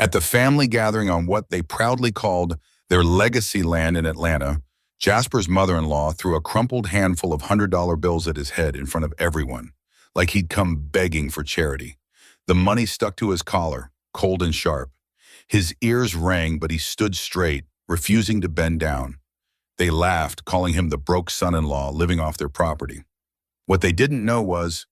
At the family gathering on what they proudly called their legacy land in Atlanta, Jasper's mother-in-law threw a crumpled handful of $100 bills at his head in front of everyone, like he'd come begging for charity. The money stuck to his collar, cold and sharp. His ears rang, but he stood straight, refusing to bend down. They laughed, calling him the broke son-in-law living off their property. What they didn't know was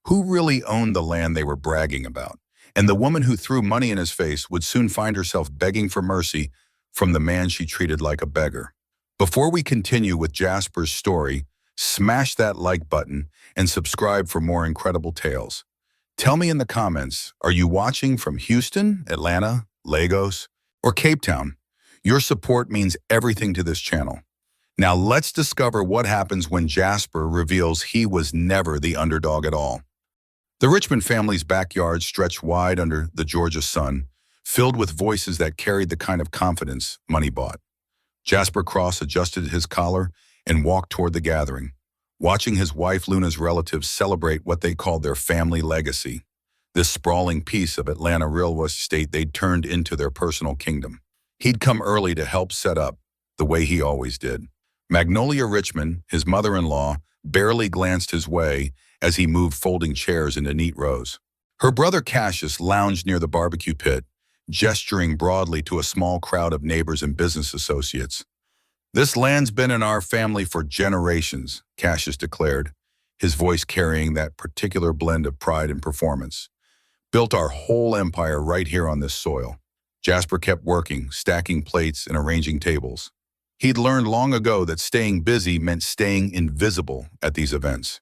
who really owned the land they were bragging about. And the woman who threw money in his face would soon find herself begging for mercy from the man she treated like a beggar. Before we continue with Jasper's story, smash that like button and subscribe for more incredible tales. Tell me in the comments, are you watching from Houston, Atlanta, Lagos, or Cape Town? Your support means everything to this channel. Now let's discover what happens when Jasper reveals he was never the underdog at all. The Richmond family's backyard stretched wide under the Georgia sun, filled with voices that carried the kind of confidence money bought. Jasper Cross adjusted his collar and walked toward the gathering, watching his wife Luna's relatives celebrate what they called their family legacy, this sprawling piece of Atlanta real estate they'd turned into their personal kingdom. He'd come early to help set up, the way he always did. Magnolia Richmond, his mother-in-law, barely glanced his way as he moved folding chairs into neat rows. Her brother Cassius lounged near the barbecue pit, gesturing broadly to a small crowd of neighbors and business associates. "This land's been in our family for generations," Cassius declared, his voice carrying that particular blend of pride and performance. "Built our whole empire right here on this soil." Jasper kept working, stacking plates and arranging tables. He'd learned long ago that staying busy meant staying invisible at these events.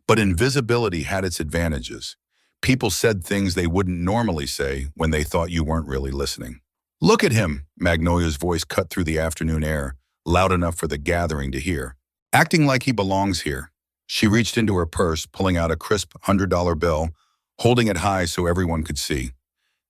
But invisibility had its advantages. People said things they wouldn't normally say when they thought you weren't really listening. "Look at him," Magnolia's voice cut through the afternoon air, loud enough for the gathering to hear. "Acting like he belongs here." She reached into her purse, pulling out a crisp $100 bill, holding it high so everyone could see.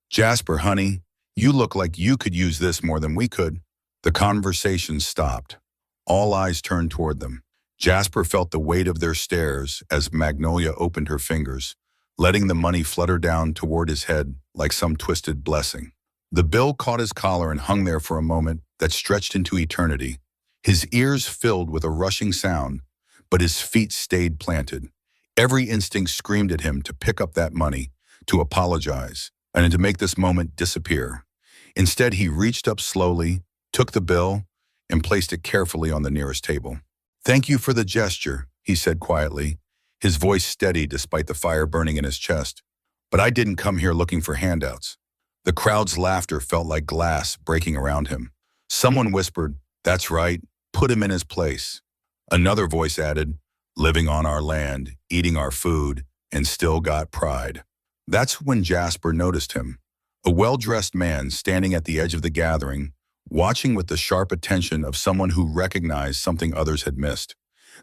"Jasper, honey, you look like you could use this more than we could." The conversation stopped. All eyes turned toward them. Jasper felt the weight of their stares as Magnolia opened her fingers, letting the money flutter down toward his head like some twisted blessing. The bill caught his collar and hung there for a moment that stretched into eternity. His ears filled with a rushing sound, but his feet stayed planted. Every instinct screamed at him to pick up that money, to apologize, and to make this moment disappear. Instead, he reached up slowly, took the bill, and placed it carefully on the nearest table. "Thank you for the gesture," he said quietly, his voice steady despite the fire burning in his chest. "But I didn't come here looking for handouts." The crowd's laughter felt like glass breaking around him. Someone whispered, "That's right, put him in his place." Another voice added, "Living on our land, eating our food, and still got pride." That's when Jasper noticed him, a well-dressed man standing at the edge of the gathering, watching with the sharp attention of someone who recognized something others had missed.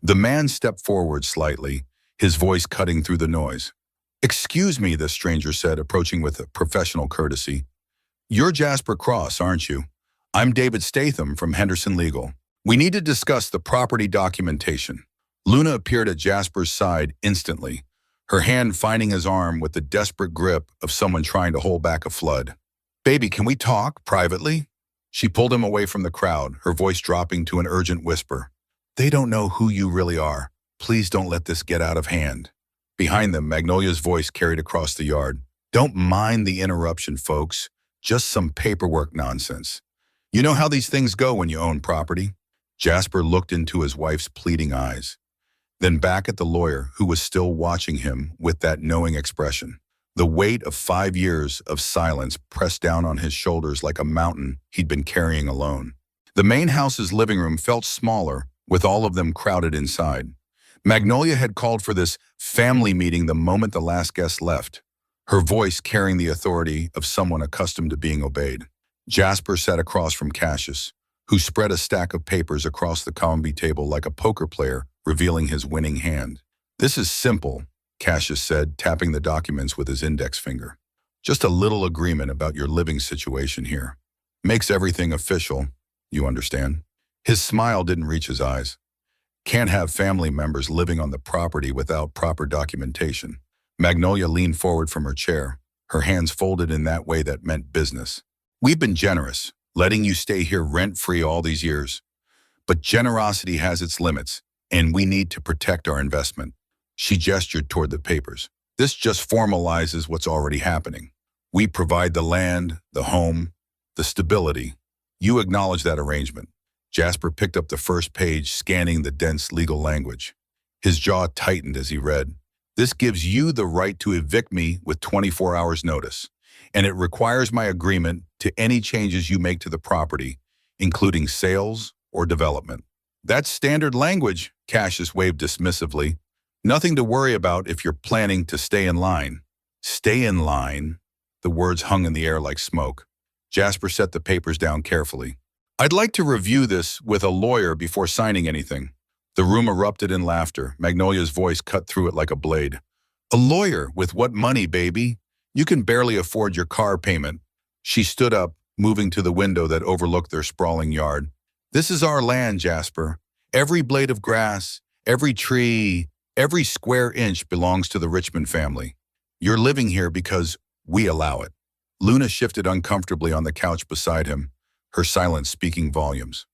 The man stepped forward slightly, his voice cutting through the noise. "Excuse me," the stranger said, approaching with a professional courtesy. "You're Jasper Cross, aren't you? I'm David Statham from Henderson Legal. We need to discuss the property documentation." Luna appeared at Jasper's side instantly, her hand finding his arm with the desperate grip of someone trying to hold back a flood. "Baby, can we talk privately?" She pulled him away from the crowd, her voice dropping to an urgent whisper. "They don't know who you really are. Please don't let this get out of hand." Behind them, Magnolia's voice carried across the yard. "Don't mind the interruption, folks. Just some paperwork nonsense. You know how these things go when you own property." Jasper looked into his wife's pleading eyes, then back at the lawyer who was still watching him with that knowing expression. The weight of 5 years of silence pressed down on his shoulders like a mountain he'd been carrying alone. The main house's living room felt smaller, with all of them crowded inside. Magnolia had called for this family meeting the moment the last guest left, her voice carrying the authority of someone accustomed to being obeyed. Jasper sat across from Cassius, who spread a stack of papers across the combi table like a poker player revealing his winning hand. "This is simple," Cassius said, tapping the documents with his index finger. "Just a little agreement about your living situation here. Makes everything official, you understand?" His smile didn't reach his eyes. Can't have family members living on the property without proper documentation. Magnolia leaned forward from her chair, her hands folded in that way that meant business. We've been generous, letting you stay here rent-free all these years. But generosity has its limits, and we need to protect our investment. She gestured toward the papers. This just formalizes what's already happening. We provide the land, the home, the stability. You acknowledge that arrangement. Jasper picked up the first page, scanning the dense legal language. His jaw tightened as he read. This gives you the right to evict me with 24 hours notice, and it requires my agreement to any changes you make to the property, including sales or development. That's standard language, Cassius waved dismissively. Nothing to worry about if you're planning to stay in line. Stay in line? The words hung in the air like smoke. Jasper set the papers down carefully. I'd like to review this with a lawyer before signing anything. The room erupted in laughter. Magnolia's voice cut through it like a blade. A lawyer? With what money, baby? You can barely afford your car payment. She stood up, moving to the window that overlooked their sprawling yard. This is our land, Jasper. Every blade of grass, every tree, every square inch belongs to the Richmond family. You're living here because we allow it. Luna shifted uncomfortably on the couch beside him, her silence speaking volumes.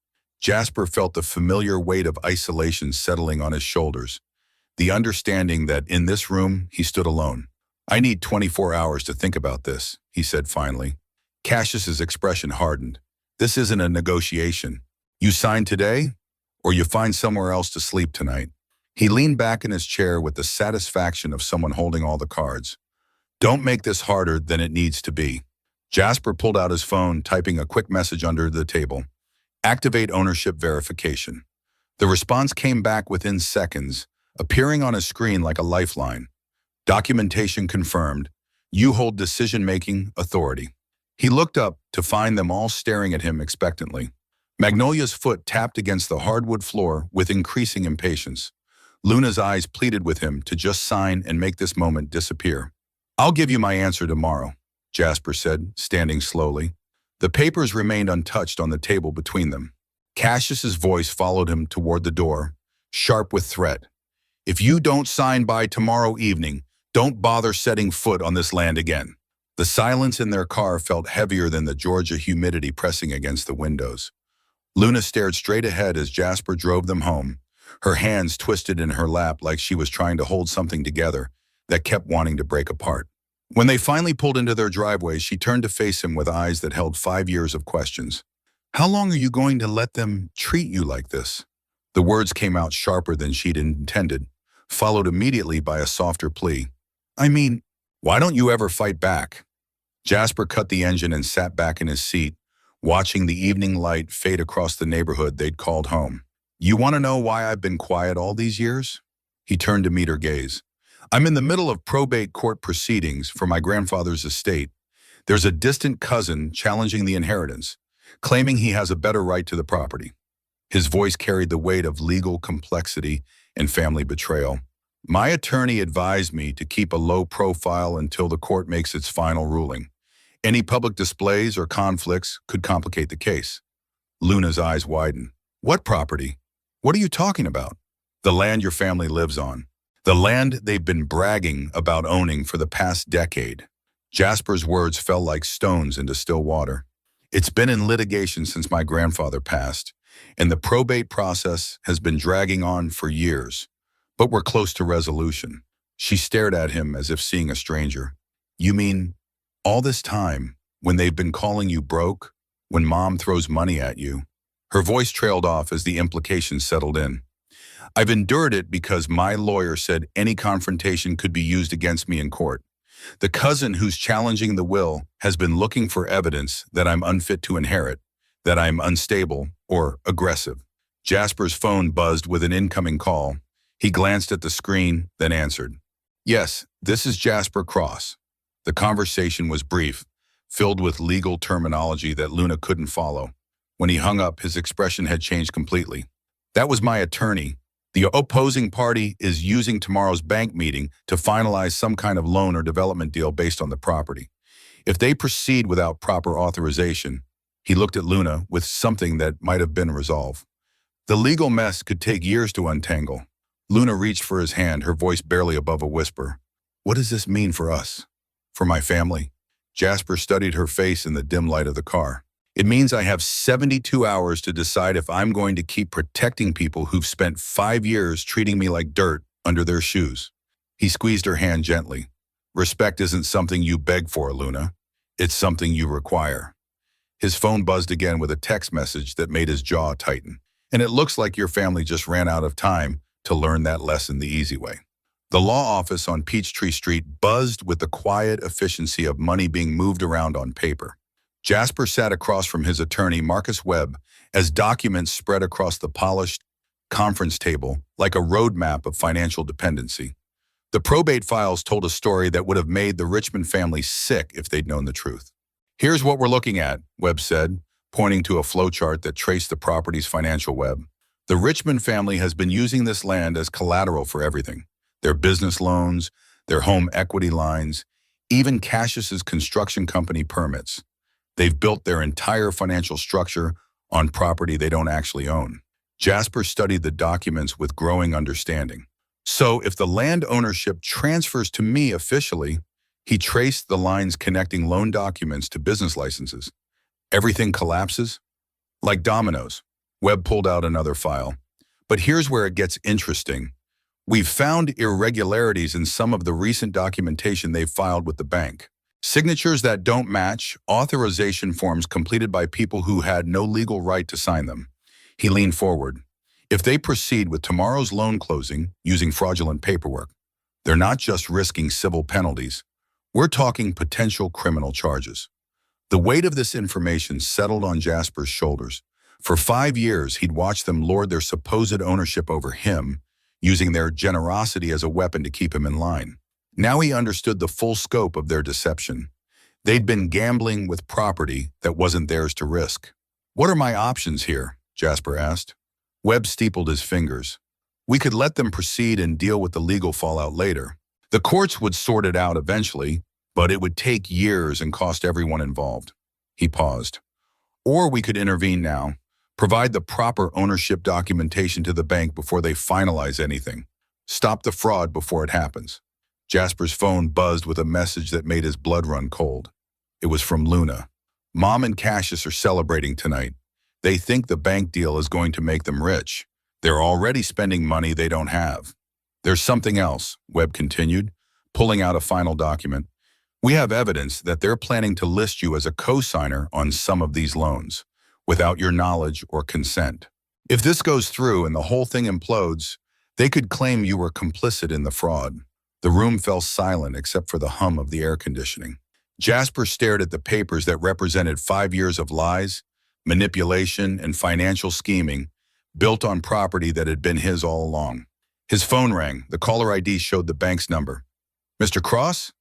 Jasper felt the familiar weight of isolation settling on his shoulders, the understanding that in this room he stood alone. I need 24 hours to think about this, he said finally. Cassius's expression hardened. This isn't a negotiation. You sign today, or you find somewhere else to sleep tonight. He leaned back in his chair with the satisfaction of someone holding all the cards. Don't make this harder than it needs to be. Jasper pulled out his phone, typing a quick message under the table. Activate ownership verification. The response came back within seconds, appearing on his screen like a lifeline. Documentation confirmed. You hold decision-making authority. He looked up to find them all staring at him expectantly. Magnolia's foot tapped against the hardwood floor with increasing impatience. Luna's eyes pleaded with him to just sign and make this moment disappear. I'll give you my answer tomorrow, Jasper said, standing slowly. The papers remained untouched on the table between them. Cassius's voice followed him toward the door, sharp with threat. If you don't sign by tomorrow evening, don't bother setting foot on this land again. The silence in their car felt heavier than the Georgia humidity pressing against the windows. Luna stared straight ahead as Jasper drove them home, her hands twisted in her lap like she was trying to hold something together that kept wanting to break apart. When they finally pulled into their driveway, she turned to face him with eyes that held 5 years of questions. How long are you going to let them treat you like this? The words came out sharper than she'd intended, followed immediately by a softer plea. I mean, why don't you ever fight back? Jasper cut the engine and sat back in his seat, watching the evening light fade across the neighborhood they'd called home. You want to know why I've been quiet all these years? He turned to meet her gaze. I'm in the middle of probate court proceedings for my grandfather's estate. There's a distant cousin challenging the inheritance, claiming he has a better right to the property. His voice carried the weight of legal complexity and family betrayal. My attorney advised me to keep a low profile until the court makes its final ruling. Any public displays or conflicts could complicate the case. Luna's eyes widened. What property? What are you talking about? The land your family lives on. The land they've been bragging about owning for the past decade. Jasper's words fell like stones into still water. It's been in litigation since my grandfather passed, and the probate process has been dragging on for years. But we're close to resolution. She stared at him as if seeing a stranger. You mean, all this time, when they've been calling you broke, when Mom throws money at you? Her voice trailed off as the implications settled in. I've endured it because my lawyer said any confrontation could be used against me in court. The cousin who's challenging the will has been looking for evidence that I'm unfit to inherit, that I'm unstable or aggressive. Jasper's phone buzzed with an incoming call. He glanced at the screen, then answered. Yes, this is Jasper Cross. The conversation was brief, filled with legal terminology that Luna couldn't follow. When he hung up, his expression had changed completely. That was my attorney. The opposing party is using tomorrow's bank meeting to finalize some kind of loan or development deal based on the property. If they proceed without proper authorization, he looked at Luna with something that might have been resolved. The legal mess could take years to untangle. Luna reached for his hand, her voice barely above a whisper. What does this mean for us? For my family? Jasper studied her face in the dim light of the car. It means I have 72 hours to decide if I'm going to keep protecting people who've spent 5 years treating me like dirt under their shoes. He squeezed her hand gently. Respect isn't something you beg for, Luna. It's something you require. His phone buzzed again with a text message that made his jaw tighten. And it looks like your family just ran out of time to learn that lesson the easy way. The law office on Peachtree Street buzzed with the quiet efficiency of money being moved around on paper. Jasper sat across from his attorney, Marcus Webb, as documents spread across the polished conference table like a roadmap of financial dependency. The probate files told a story that would have made the Richmond family sick if they'd known the truth. Here's what we're looking at, Webb said, pointing to a flowchart that traced the property's financial web. The Richmond family has been using this land as collateral for everything. Their business loans, their home equity lines, even Cassius's construction company permits. They've built their entire financial structure on property they don't actually own. Jasper studied the documents with growing understanding. So if the land ownership transfers to me officially, he traced the lines connecting loan documents to business licenses. Everything collapses? Like dominoes. Webb pulled out another file. But here's where it gets interesting. We've found irregularities in some of the recent documentation they've filed with the bank. Signatures that don't match, authorization forms completed by people who had no legal right to sign them. He leaned forward. If they proceed with tomorrow's loan closing using fraudulent paperwork, they're not just risking civil penalties. We're talking potential criminal charges. The weight of this information settled on Jasper's shoulders. For 5 years, he'd watched them lord their supposed ownership over him, using their generosity as a weapon to keep him in line. Now he understood the full scope of their deception. They'd been gambling with property that wasn't theirs to risk. What are my options here? Jasper asked. Webb steepled his fingers. We could let them proceed and deal with the legal fallout later. The courts would sort it out eventually, but it would take years and cost everyone involved. He paused. Or we could intervene now, provide the proper ownership documentation to the bank before they finalize anything. Stop the fraud before it happens. Jasper's phone buzzed with a message that made his blood run cold. It was from Luna. Mom and Cassius are celebrating tonight. They think the bank deal is going to make them rich. They're already spending money they don't have. There's something else, Webb continued, pulling out a final document. We have evidence that they're planning to list you as a co-signer on some of these loans, without your knowledge or consent. If this goes through and the whole thing implodes, they could claim you were complicit in the fraud. The room fell silent except for the hum of the air conditioning. Jasper stared at the papers that represented 5 years of lies, manipulation, and financial scheming built on property that had been his all along. His phone rang. The caller ID showed the bank's number. Mr. Cross?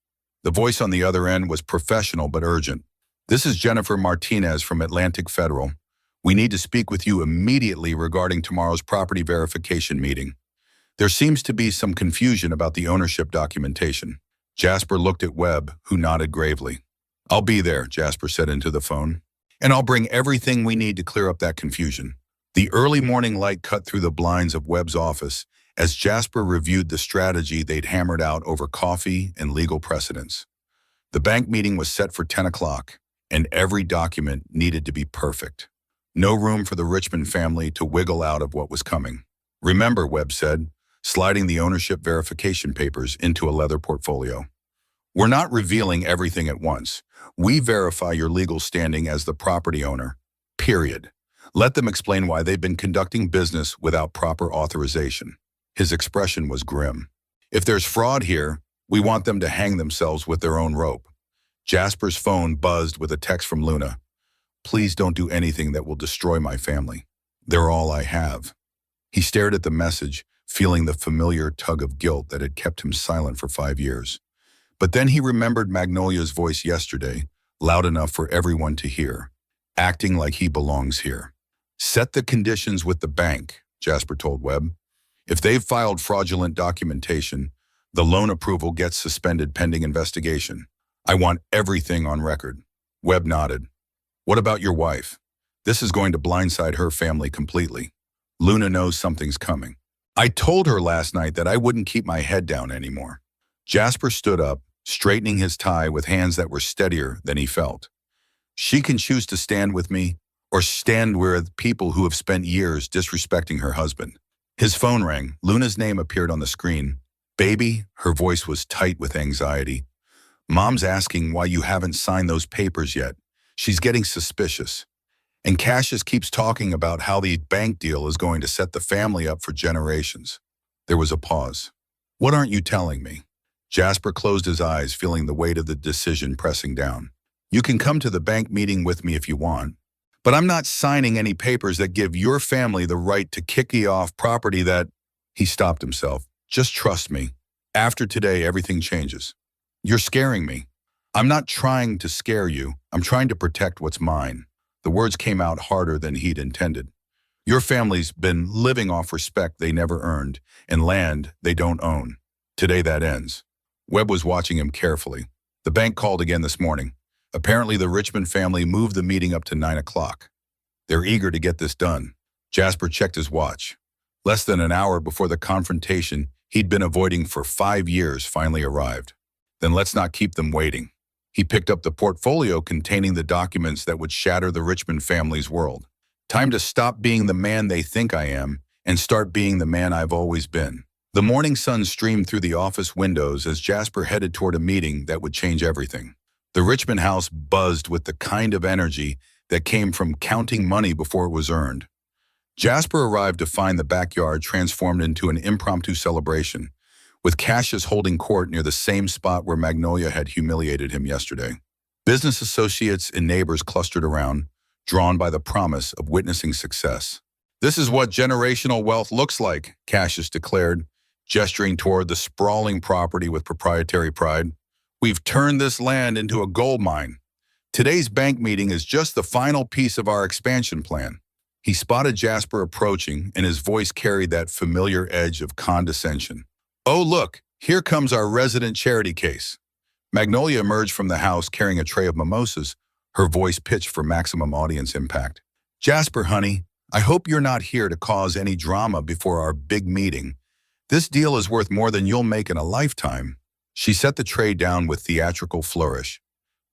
The voice on the other end was professional but urgent. This is Jennifer Martinez from Atlantic Federal. We need to speak with you immediately regarding tomorrow's property verification meeting. There seems to be some confusion about the ownership documentation. Jasper looked at Webb, who nodded gravely. I'll be there, Jasper said into the phone. And I'll bring everything we need to clear up that confusion. The early morning light cut through the blinds of Webb's office as Jasper reviewed the strategy they'd hammered out over coffee and legal precedents. The bank meeting was set for 10 o'clock, and every document needed to be perfect. No room for the Richmond family to wiggle out of what was coming. Remember, Webb said, sliding the ownership verification papers into a leather portfolio. We're not revealing everything at once. We verify your legal standing as the property owner, period. Let them explain why they've been conducting business without proper authorization. His expression was grim. If there's fraud here, we want them to hang themselves with their own rope. Jasper's phone buzzed with a text from Luna. Please don't do anything that will destroy my family. They're all I have. He stared at the message, feeling the familiar tug of guilt that had kept him silent for 5 years. But then he remembered Magnolia's voice yesterday, loud enough for everyone to hear, acting like he belongs here. Set the conditions with the bank, Jasper told Webb. If they've filed fraudulent documentation, the loan approval gets suspended pending investigation. I want everything on record. Webb nodded. What about your wife? This is going to blindside her family completely. Luna knows something's coming. I told her last night that I wouldn't keep my head down anymore. Jasper stood up, straightening his tie with hands that were steadier than he felt. She can choose to stand with me or stand with people who have spent years disrespecting her husband. His phone rang. Luna's name appeared on the screen. Baby, her voice was tight with anxiety. Mom's asking why you haven't signed those papers yet. She's getting suspicious. And Cassius keeps talking about how the bank deal is going to set the family up for generations. There was a pause. What aren't you telling me? Jasper closed his eyes, feeling the weight of the decision pressing down. You can come to the bank meeting with me if you want, but I'm not signing any papers that give your family the right to kick you off property that... He stopped himself. Just trust me. After today, everything changes. You're scaring me. I'm not trying to scare you. I'm trying to protect what's mine. The words came out harder than he'd intended. Your family's been living off respect they never earned and land they don't own. Today that ends. Webb was watching him carefully. The bank called again this morning. Apparently the Richmond family moved the meeting up to 9 o'clock. They're eager to get this done. Jasper checked his watch. Less than an hour before the confrontation he'd been avoiding for 5 years finally arrived. Then let's not keep them waiting. He picked up the portfolio containing the documents that would shatter the Richmond family's world. Time to stop being the man they think I am and start being the man I've always been. The morning sun streamed through the office windows as Jasper headed toward a meeting that would change everything. The Richmond house buzzed with the kind of energy that came from counting money before it was earned. Jasper arrived to find the backyard transformed into an impromptu celebration, with Cassius holding court near the same spot where Magnolia had humiliated him yesterday. Business associates and neighbors clustered around, drawn by the promise of witnessing success. This is what generational wealth looks like, Cassius declared, gesturing toward the sprawling property with proprietary pride. We've turned this land into a gold mine. Today's bank meeting is just the final piece of our expansion plan. He spotted Jasper approaching, and his voice carried that familiar edge of condescension. Oh, look, here comes our resident charity case. Magnolia emerged from the house carrying a tray of mimosas, her voice pitched for maximum audience impact. Jasper, honey, I hope you're not here to cause any drama before our big meeting. This deal is worth more than you'll make in a lifetime. She set the tray down with theatrical flourish.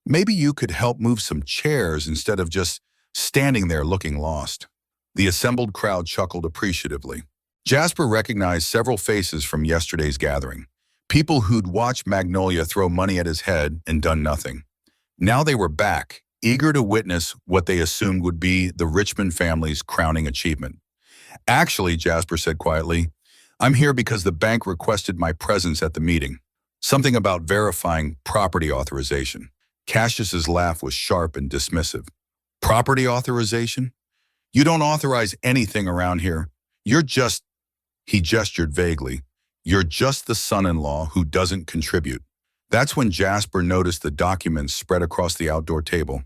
Maybe you could help move some chairs instead of just standing there looking lost. The assembled crowd chuckled appreciatively. Jasper recognized several faces from yesterday's gathering. People who'd watched Magnolia throw money at his head and done nothing. Now they were back, eager to witness what they assumed would be the Richmond family's crowning achievement. Actually, Jasper said quietly, I'm here because the bank requested my presence at the meeting. Something about verifying property authorization. Cassius's laugh was sharp and dismissive. Property authorization? You don't authorize anything around here. You're just... He gestured vaguely. You're just the son-in-law who doesn't contribute. That's when Jasper noticed the documents spread across the outdoor table.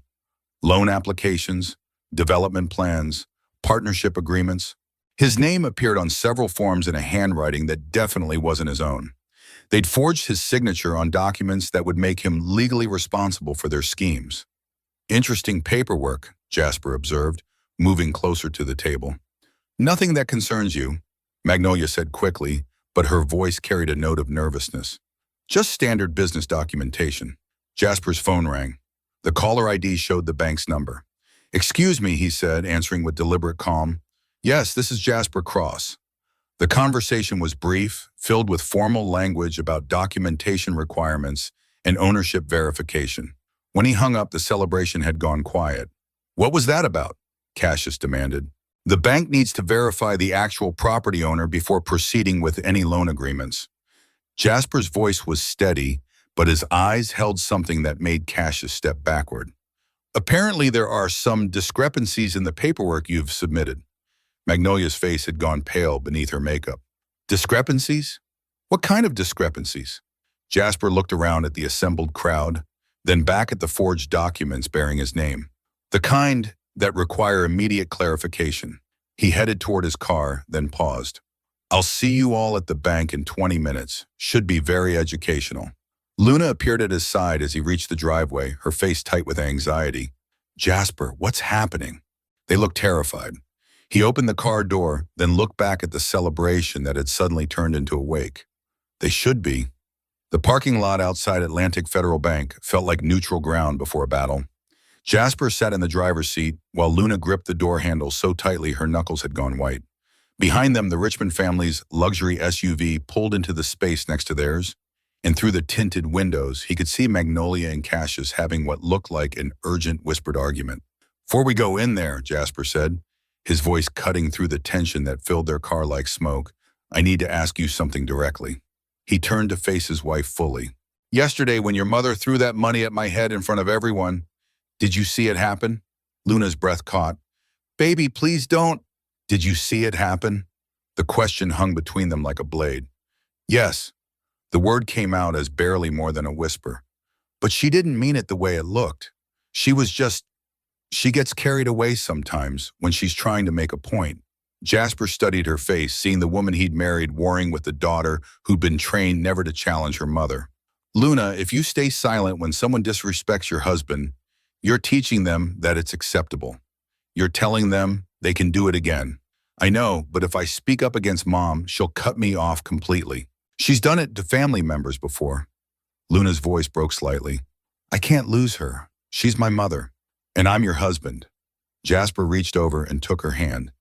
Loan applications, development plans, partnership agreements. His name appeared on several forms in a handwriting that definitely wasn't his own. They'd forged his signature on documents that would make him legally responsible for their schemes. Interesting paperwork, Jasper observed, moving closer to the table. Nothing that concerns you, Magnolia said quickly, but her voice carried a note of nervousness. Just standard business documentation. Jasper's phone rang. The caller ID showed the bank's number. Excuse me, he said, answering with deliberate calm. Yes, this is Jasper Cross. The conversation was brief, filled with formal language about documentation requirements and ownership verification. When he hung up, the celebration had gone quiet. What was that about? Cassius demanded. The bank needs to verify the actual property owner before proceeding with any loan agreements. Jasper's voice was steady, but his eyes held something that made Cassius step backward. Apparently there are some discrepancies in the paperwork you've submitted. Magnolia's face had gone pale beneath her makeup. Discrepancies? What kind of discrepancies? Jasper looked around at the assembled crowd, then back at the forged documents bearing his name. The kind that require immediate clarification. He headed toward his car, then paused. I'll see you all at the bank in 20 minutes. Should be very educational. Luna appeared at his side as he reached the driveway, her face tight with anxiety. Jasper, what's happening? They looked terrified. He opened the car door, then looked back at the celebration that had suddenly turned into a wake. They should be. The parking lot outside Atlantic Federal Bank felt like neutral ground before a battle. Jasper sat in the driver's seat while Luna gripped the door handle so tightly her knuckles had gone white. Behind them, the Richmond family's luxury SUV pulled into the space next to theirs, and through the tinted windows, he could see Magnolia and Cassius having what looked like an urgent whispered argument. "Before we go in there," Jasper said, his voice cutting through the tension that filled their car like smoke, "I need to ask you something directly." He turned to face his wife fully. "Yesterday, when your mother threw that money at my head in front of everyone, did you see it happen?" Luna's breath caught. "Baby, please don't." "Did you see it happen?" The question hung between them like a blade. "Yes." The word came out as barely more than a whisper. But she didn't mean it the way it looked. She gets carried away sometimes when she's trying to make a point. Jasper studied her face, seeing the woman he'd married warring with the daughter who'd been trained never to challenge her mother. "Luna, if you stay silent when someone disrespects your husband, you're teaching them that it's acceptable. You're telling them they can do it again. I know, but if I speak up against Mom, she'll cut me off completely. She's done it to family members before." Luna's voice broke slightly. "I can't lose her. She's my mother. And I'm your husband." Jasper reached over and took her hand.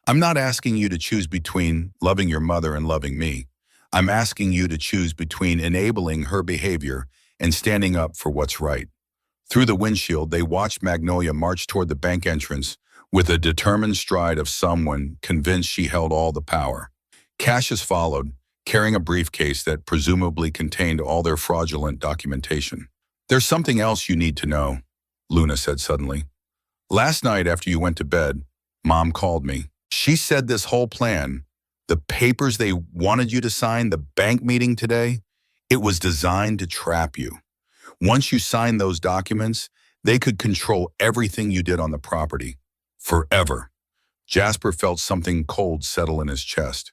"I'm not asking you to choose between loving your mother and loving me. I'm asking you to choose between enabling her behavior and standing up for what's right." Through the windshield, they watched Magnolia march toward the bank entrance with the determined stride of someone convinced she held all the power. Cassius followed, carrying a briefcase that presumably contained all their fraudulent documentation. "There's something else you need to know," Luna said suddenly. "Last night after you went to bed, Mom called me. She said this whole plan, the papers they wanted you to sign, the bank meeting today, it was designed to trap you. Once you signed those documents, they could control everything you did on the property. Forever." Jasper felt something cold settle in his chest.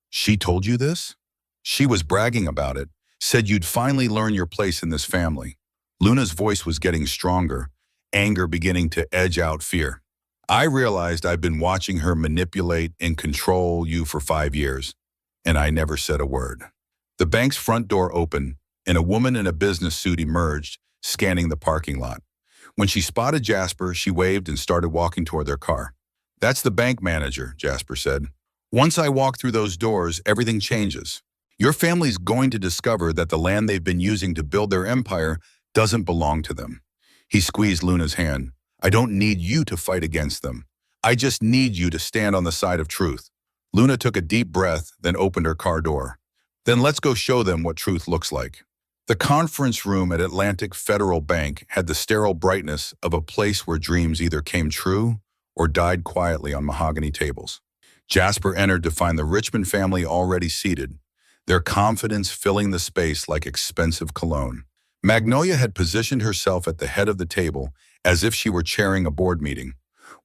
"She told you this?" "She was bragging about it, said you'd finally learn your place in this family." Luna's voice was getting stronger, anger beginning to edge out fear. "I realized I've been watching her manipulate and control you for 5 years, and I never said a word." The bank's front door opened, and a woman in a business suit emerged, scanning the parking lot. When she spotted Jasper, she waved and started walking toward their car. "That's the bank manager," Jasper said. "Once I walk through those doors, everything changes. Your family's going to discover that the land they've been using to build their empire doesn't belong to them." He squeezed Luna's hand. "I don't need you to fight against them. I just need you to stand on the side of truth." Luna took a deep breath, then opened her car door. "Then let's go show them what truth looks like." The conference room at Atlantic Federal Bank had the sterile brightness of a place where dreams either came true or died quietly on mahogany tables. Jasper entered to find the Richmond family already seated, their confidence filling the space like expensive cologne. Magnolia had positioned herself at the head of the table as if she were chairing a board meeting,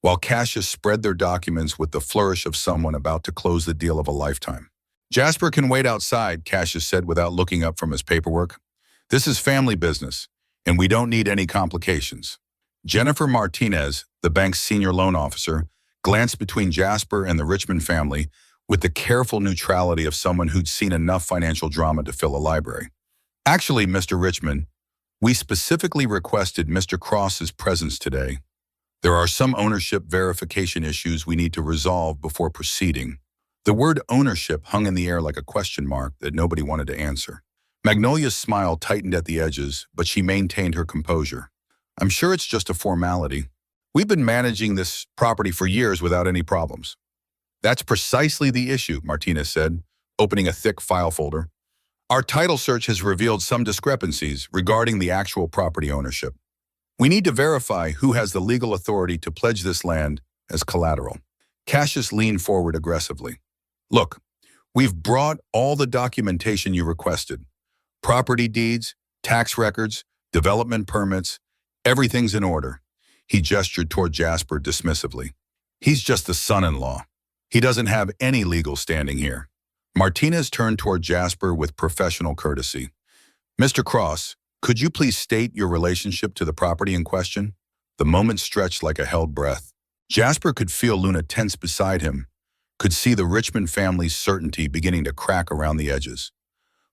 while Cassius spread their documents with the flourish of someone about to close the deal of a lifetime. "Jasper can wait outside," Cassius said without looking up from his paperwork. "This is family business, and we don't need any complications." Jennifer Martinez, the bank's senior loan officer, glanced between Jasper and the Richmond family with the careful neutrality of someone who'd seen enough financial drama to fill a library. "Actually, Mr. Richmond, we specifically requested Mr. Cross's presence today. There are some ownership verification issues we need to resolve before proceeding." The word ownership hung in the air like a question mark that nobody wanted to answer. Magnolia's smile tightened at the edges, but she maintained her composure. "I'm sure it's just a formality. We've been managing this property for years without any problems." "That's precisely the issue," Martinez said, opening a thick file folder. "Our title search has revealed some discrepancies regarding the actual property ownership. We need to verify who has the legal authority to pledge this land as collateral." Cassius leaned forward aggressively. "Look, we've brought all the documentation you requested. Property deeds, tax records, development permits, everything's in order." He gestured toward Jasper dismissively. "He's just the son-in-law. He doesn't have any legal standing here." Martinez turned toward Jasper with professional courtesy. "Mr. Cross, could you please state your relationship to the property in question?" The moment stretched like a held breath. Jasper could feel Luna tense beside him, could see the Richmond family's certainty beginning to crack around the edges.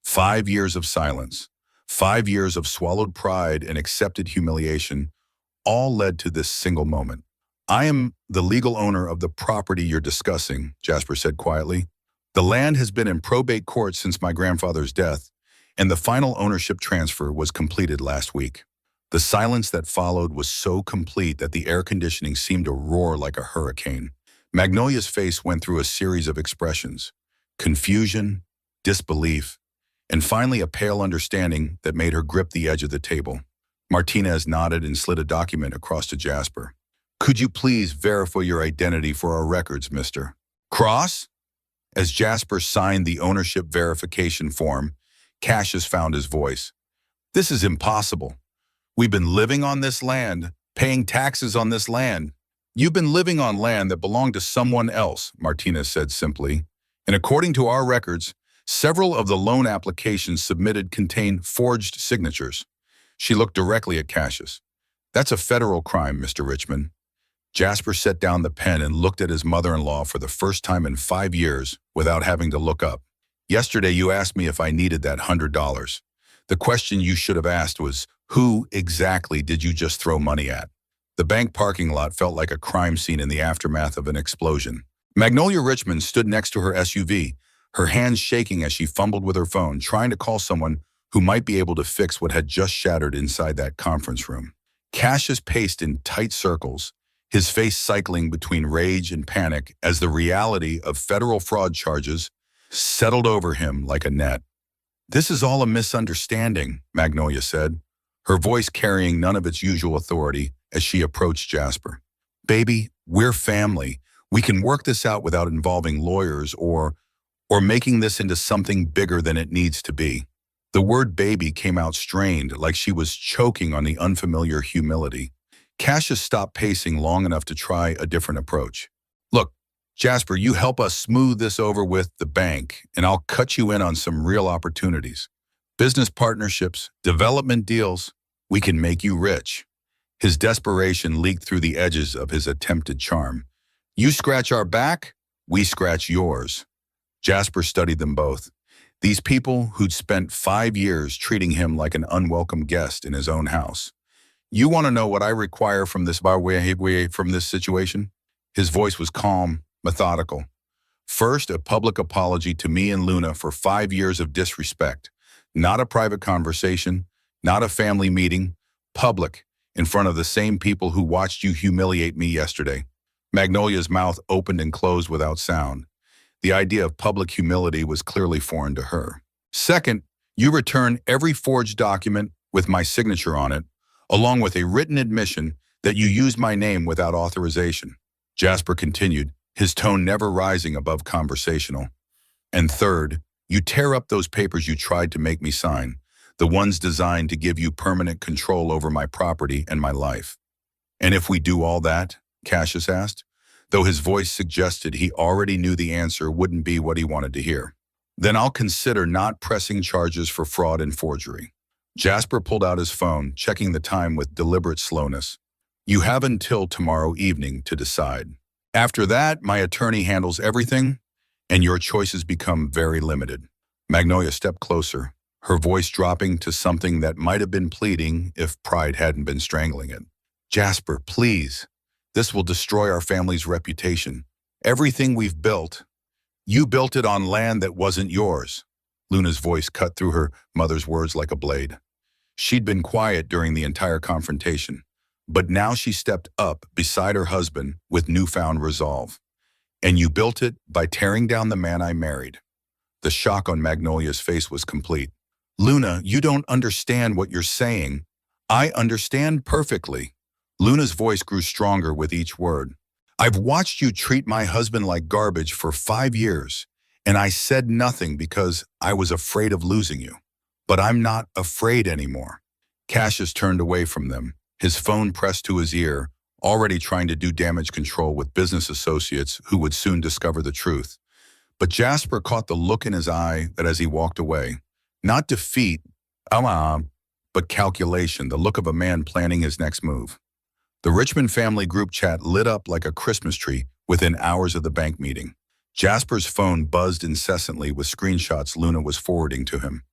5 years of silence, 5 years of swallowed pride and accepted humiliation, all led to this single moment. I am the legal owner of the property you're discussing, Jasper said quietly. The land has been in probate court since my grandfather's death, and the final ownership transfer was completed last week. The silence that followed was so complete that the air conditioning seemed to roar like a hurricane. Magnolia's face went through a series of expressions: confusion, disbelief, and finally a pale understanding that made her grip the edge of the table. Martinez nodded and slid a document across to Jasper. Could you please verify your identity for our records, Mr. Cross? As Jasper signed the ownership verification form, Cassius found his voice. This is impossible. We've been living on this land, paying taxes on this land. You've been living on land that belonged to someone else, Martinez said simply. And according to our records, several of the loan applications submitted contain forged signatures. She looked directly at Cassius. That's a federal crime, Mr. Richmond. Jasper set down the pen and looked at his mother-in-law for the first time in 5 years without having to look up. Yesterday you asked me if I needed that $100. The question you should have asked was, who exactly did you just throw money at? The bank parking lot felt like a crime scene in the aftermath of an explosion. Magnolia Richmond stood next to her SUV, her hands shaking as she fumbled with her phone, trying to call someone who might be able to fix what had just shattered inside that conference room. Cassius paced in tight circles, his face cycling between rage and panic as the reality of federal fraud charges settled over him like a net. This is all a misunderstanding, Magnolia said, her voice carrying none of its usual authority as she approached Jasper. Baby, we're family. We can work this out without involving lawyers or making this into something bigger than it needs to be. The word baby came out strained, like she was choking on the unfamiliar humility. Cassius stopped pacing long enough to try a different approach. Look, Jasper, you help us smooth this over with the bank, and I'll cut you in on some real opportunities. Business partnerships, development deals, we can make you rich. His desperation leaked through the edges of his attempted charm. You scratch our back, we scratch yours. Jasper studied them both. These people who'd spent 5 years treating him like an unwelcome guest in his own house. You want to know what I require from this situation? His voice was calm, methodical. First, a public apology to me and Luna for 5 years of disrespect. Not a private conversation, not a family meeting, public, in front of the same people who watched you humiliate me yesterday. Magnolia's mouth opened and closed without sound. The idea of public humility was clearly foreign to her. Second, you return every forged document with my signature on it, along with a written admission that you used my name without authorization. Jasper continued, his tone never rising above conversational. And third, you tear up those papers you tried to make me sign, the ones designed to give you permanent control over my property and my life. And if we do all that, Cassius asked, though his voice suggested he already knew the answer wouldn't be what he wanted to hear. Then I'll consider not pressing charges for fraud and forgery. Jasper pulled out his phone, checking the time with deliberate slowness. You have until tomorrow evening to decide. After that, my attorney handles everything, and your choices become very limited. Magnolia stepped closer, her voice dropping to something that might have been pleading if pride hadn't been strangling it. Jasper, please. This will destroy our family's reputation. Everything we've built, you built it on land that wasn't yours. Luna's voice cut through her mother's words like a blade. She'd been quiet during the entire confrontation, but now she stepped up beside her husband with newfound resolve. And you built it by tearing down the man I married. The shock on Magnolia's face was complete. Luna, you don't understand what you're saying. I understand perfectly. Luna's voice grew stronger with each word. I've watched you treat my husband like garbage for 5 years, and I said nothing because I was afraid of losing you. But I'm not afraid anymore. Cassius turned away from them, his phone pressed to his ear, already trying to do damage control with business associates who would soon discover the truth. But Jasper caught the look in his eye that as he walked away, not defeat, but calculation, the look of a man planning his next move. The Richmond family group chat lit up like a Christmas tree within hours of the bank meeting. Jasper's phone buzzed incessantly with screenshots Luna was forwarding to him.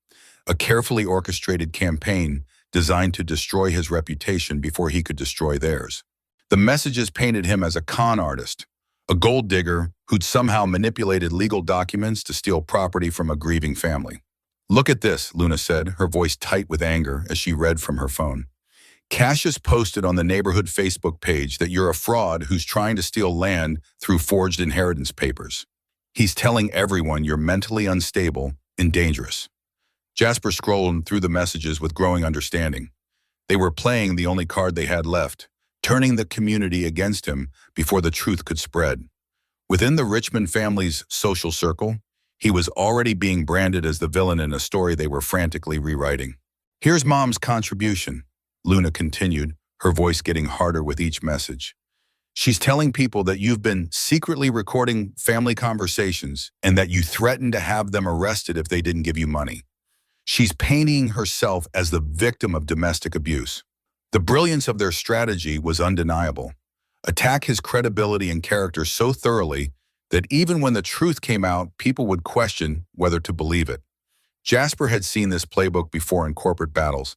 a carefully orchestrated campaign designed to destroy his reputation before he could destroy theirs. The messages painted him as a con artist, a gold digger who'd somehow manipulated legal documents to steal property from a grieving family. "Look at this," Luna said, her voice tight with anger as she read from her phone. "Cassius posted on the neighborhood Facebook page that you're a fraud who's trying to steal land through forged inheritance papers. He's telling everyone you're mentally unstable and dangerous." Jasper scrolled through the messages with growing understanding. They were playing the only card they had left, turning the community against him before the truth could spread. Within the Richmond family's social circle, he was already being branded as the villain in a story they were frantically rewriting. "Here's Mom's contribution," Luna continued, her voice getting harder with each message. "She's telling people that you've been secretly recording family conversations and that you threatened to have them arrested if they didn't give you money. She's painting herself as the victim of domestic abuse. The brilliance of their strategy was undeniable. Attack his credibility and character so thoroughly that even when the truth came out, people would question whether to believe it." Jasper had seen this playbook before in corporate battles,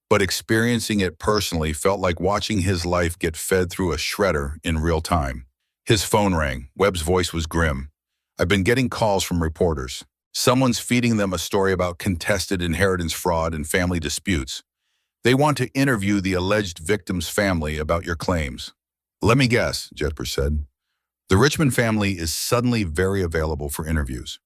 but experiencing it personally felt like watching his life get fed through a shredder in real time. His phone rang. Webb's voice was grim. "I've been getting calls from reporters. Someone's feeding them a story about contested inheritance fraud and family disputes. They want to interview the alleged victim's family about your claims." "Let me guess," Jasper said. "The Richmond family is suddenly very available for interviews.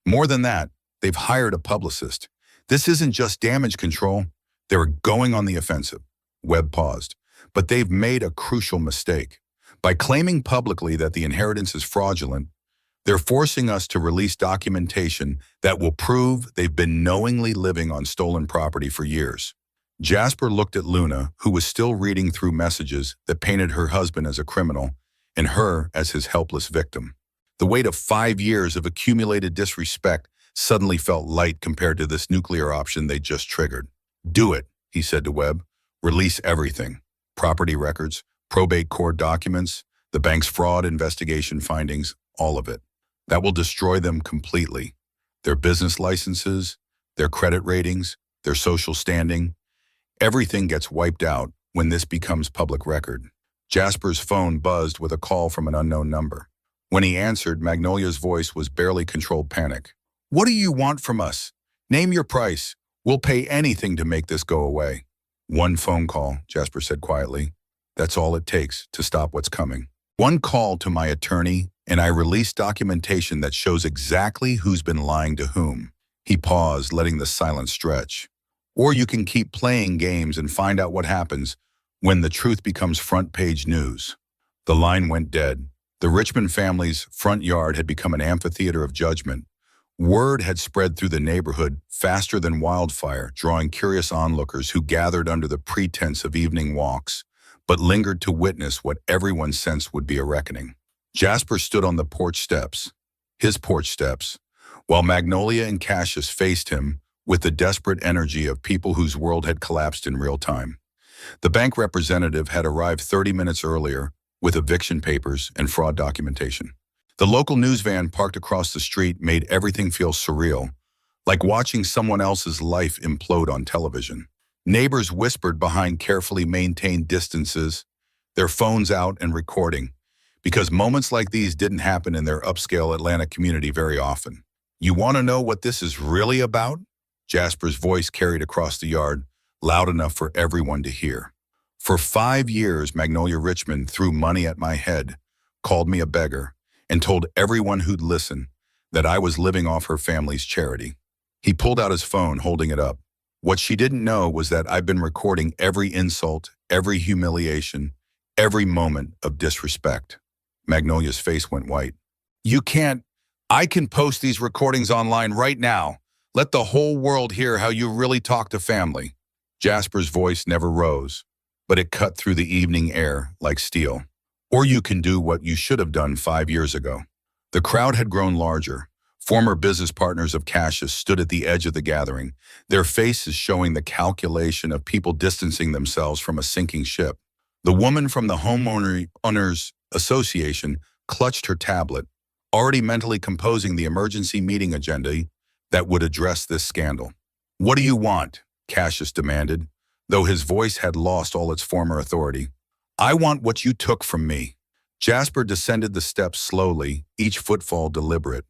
More than that, they've hired a publicist. This isn't just damage control. They're going on the offensive." Webb paused. "But they've made a crucial mistake. By claiming publicly that the inheritance is fraudulent, they're forcing us to release documentation that will prove they've been knowingly living on stolen property for years." Jasper looked at Luna, who was still reading through messages that painted her husband as a criminal and her as his helpless victim. The weight of 5 years of accumulated disrespect suddenly felt light compared to this nuclear option they just triggered. "Do it," he said to Webb. "Release everything. Property records, probate court documents, the bank's fraud investigation findings, all of it. That will destroy them completely. Their business licenses, their credit ratings, their social standing. Everything gets wiped out when this becomes public record." Jasper's phone buzzed with a call from an unknown number. When he answered, Magnolia's voice was barely controlled panic. "What do you want from us? Name your price. We'll pay anything to make this go away." "One phone call," Jasper said quietly. "That's all it takes to stop what's coming. One call to my attorney, and I release documentation that shows exactly who's been lying to whom." He paused, letting the silence stretch. "Or you can keep playing games and find out what happens when the truth becomes front-page news." The line went dead. The Richmond family's front yard had become an amphitheater of judgment. Word had spread through the neighborhood faster than wildfire, drawing curious onlookers who gathered under the pretense of evening walks, but lingered to witness what everyone sensed would be a reckoning. Jasper stood on the porch steps, his porch steps, while Magnolia and Cassius faced him with the desperate energy of people whose world had collapsed in real time. The bank representative had arrived 30 minutes earlier with eviction papers and fraud documentation. The local news van parked across the street made everything feel surreal, like watching someone else's life implode on television. Neighbors whispered behind carefully maintained distances, their phones out and recording, because moments like these didn't happen in their upscale Atlanta community very often. "You want to know what this is really about?" Jasper's voice carried across the yard, loud enough for everyone to hear. "For 5 years, Magnolia Richmond threw money at my head, called me a beggar, and told everyone who'd listen that I was living off her family's charity." He pulled out his phone, holding it up. "What she didn't know was that I've been recording every insult, every humiliation, every moment of disrespect." Magnolia's face went white. "You can't. I can post these recordings online right now. Let the whole world hear how you really talk to family." Jasper's voice never rose, but it cut through the evening air like steel. "Or you can do what you should have done 5 years ago." The crowd had grown larger. Former business partners of Cassius stood at the edge of the gathering, their faces showing the calculation of people distancing themselves from a sinking ship. The woman from the Homeowners Association clutched her tablet, already mentally composing the emergency meeting agenda that would address this scandal. "What do you want?" Cassius demanded, though his voice had lost all its former authority. "I want what you took from me." Jasper descended the steps slowly, each footfall deliberate.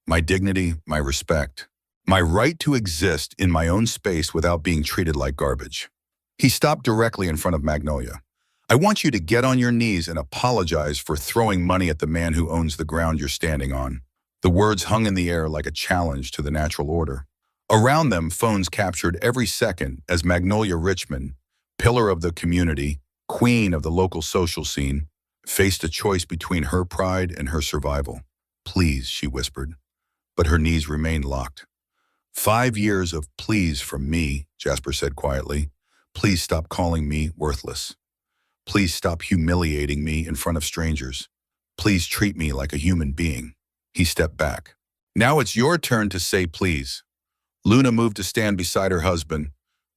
My dignity, my respect, my right to exist in my own space without being treated like garbage. He stopped directly in front of Magnolia. "I want you to get on your knees and apologize for throwing money at the man who owns the ground you're standing on." The words hung in the air like a challenge to the natural order. Around them, phones captured every second as Magnolia Richmond, pillar of the community, queen of the local social scene, faced a choice between her pride and her survival. "Please," she whispered, but her knees remained locked. "5 years of please from me," Jasper said quietly. "Please stop calling me worthless. Please stop humiliating me in front of strangers. Please treat me like a human being." He stepped back. "Now it's your turn to say please." Luna moved to stand beside her husband,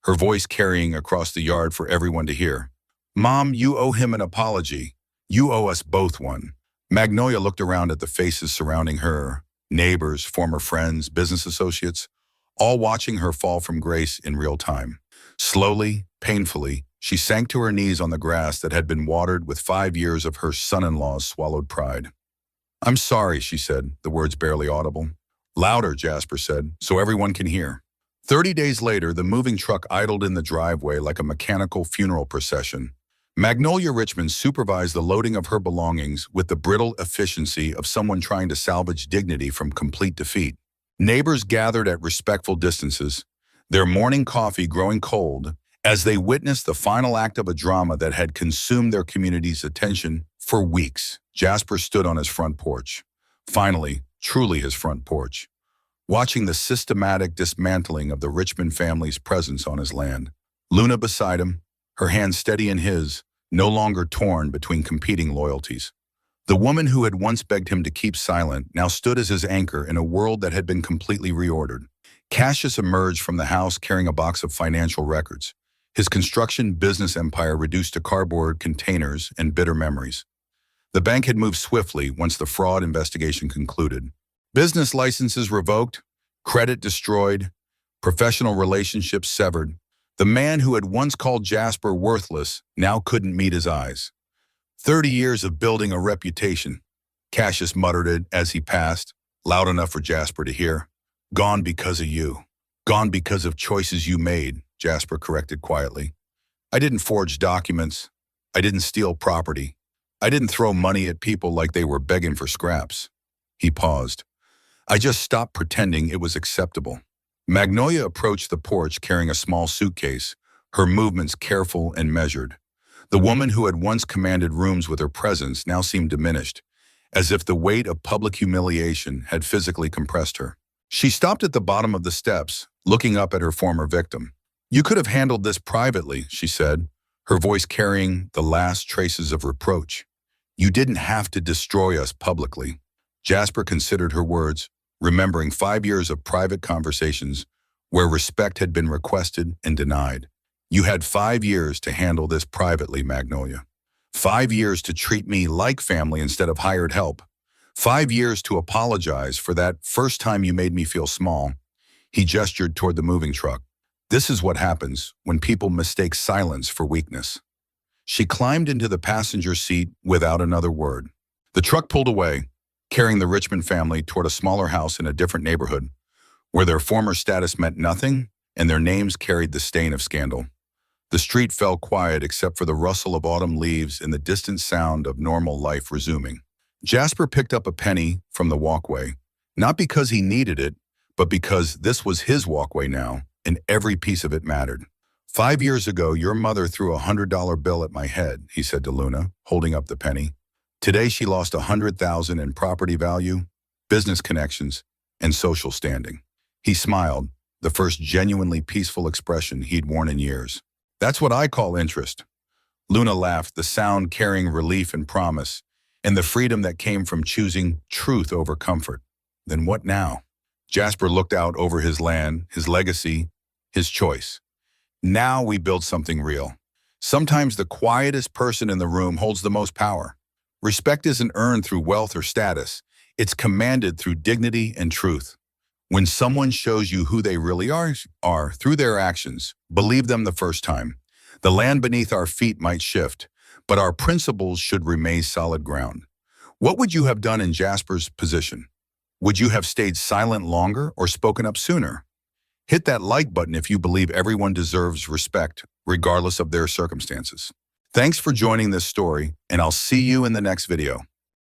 her voice carrying across the yard for everyone to hear. "Mom, you owe him an apology. You owe us both one." Magnolia looked around at the faces surrounding her, neighbors, former friends, business associates, all watching her fall from grace in real time. Slowly, painfully, she sank to her knees on the grass that had been watered with 5 years of her son-in-law's swallowed pride. "I'm sorry," she said, the words barely audible. "Louder," Jasper said, "so everyone can hear." 30 days later, the moving truck idled in the driveway like a mechanical funeral procession. Magnolia Richmond supervised the loading of her belongings with the brittle efficiency of someone trying to salvage dignity from complete defeat. Neighbors gathered at respectful distances, their morning coffee growing cold, as they witnessed the final act of a drama that had consumed their community's attention for weeks. Jasper stood on his front porch. Finally, truly his front porch, watching the systematic dismantling of the Richmond family's presence on his land. Luna beside him, her hand steady in his, no longer torn between competing loyalties. The woman who had once begged him to keep silent now stood as his anchor in a world that had been completely reordered. Cassius emerged from the house carrying a box of financial records, his construction business empire reduced to cardboard containers and bitter memories. The bank had moved swiftly once the fraud investigation concluded. Business licenses revoked, credit destroyed, professional relationships severed. The man who had once called Jasper worthless now couldn't meet his eyes. 30 years of building a reputation, Cassius muttered it as he passed, loud enough for Jasper to hear. "Gone because of you. Gone because of choices you made," Jasper corrected quietly. "I didn't forge documents. I didn't steal property. I didn't throw money at people like they were begging for scraps." He paused. "I just stopped pretending it was acceptable." Magnolia approached the porch carrying a small suitcase, her movements careful and measured. The woman who had once commanded rooms with her presence now seemed diminished, as if the weight of public humiliation had physically compressed her. She stopped at the bottom of the steps, looking up at her former victim. "You could have handled this privately," she said, her voice carrying the last traces of reproach. "You didn't have to destroy us publicly." Jasper considered her words, remembering 5 years of private conversations where respect had been requested and denied. "You had 5 years to handle this privately, Magnolia. 5 years to treat me like family instead of hired help. 5 years to apologize for that first time you made me feel small." He gestured toward the moving truck. "This is what happens when people mistake silence for weakness." She climbed into the passenger seat without another word. The truck pulled away, carrying the Richmond family toward a smaller house in a different neighborhood, where their former status meant nothing and their names carried the stain of scandal. The street fell quiet except for the rustle of autumn leaves and the distant sound of normal life resuming. Jasper picked up a penny from the walkway, not because he needed it, but because this was his walkway now, and every piece of it mattered. "5 years ago, your mother threw a $100 bill at my head," he said to Luna, holding up the penny. "Today she lost $100,000 in property value, business connections, and social standing." He smiled, the first genuinely peaceful expression he'd worn in years. "That's what I call interest." Luna laughed, the sound carrying relief and promise, and the freedom that came from choosing truth over comfort. "Then what now?" Jasper looked out over his land, his legacy, his choice. "Now we build something real. Sometimes the quietest person in the room holds the most power. Respect isn't earned through wealth or status. It's commanded through dignity and truth. When someone shows you who they really are through their actions, believe them the first time. The land beneath our feet might shift, but our principles should remain solid ground. What would you have done in Jasper's position? Would you have stayed silent longer or spoken up sooner? Hit that like button if you believe everyone deserves respect, regardless of their circumstances. Thanks for joining this story, and I'll see you in the next video.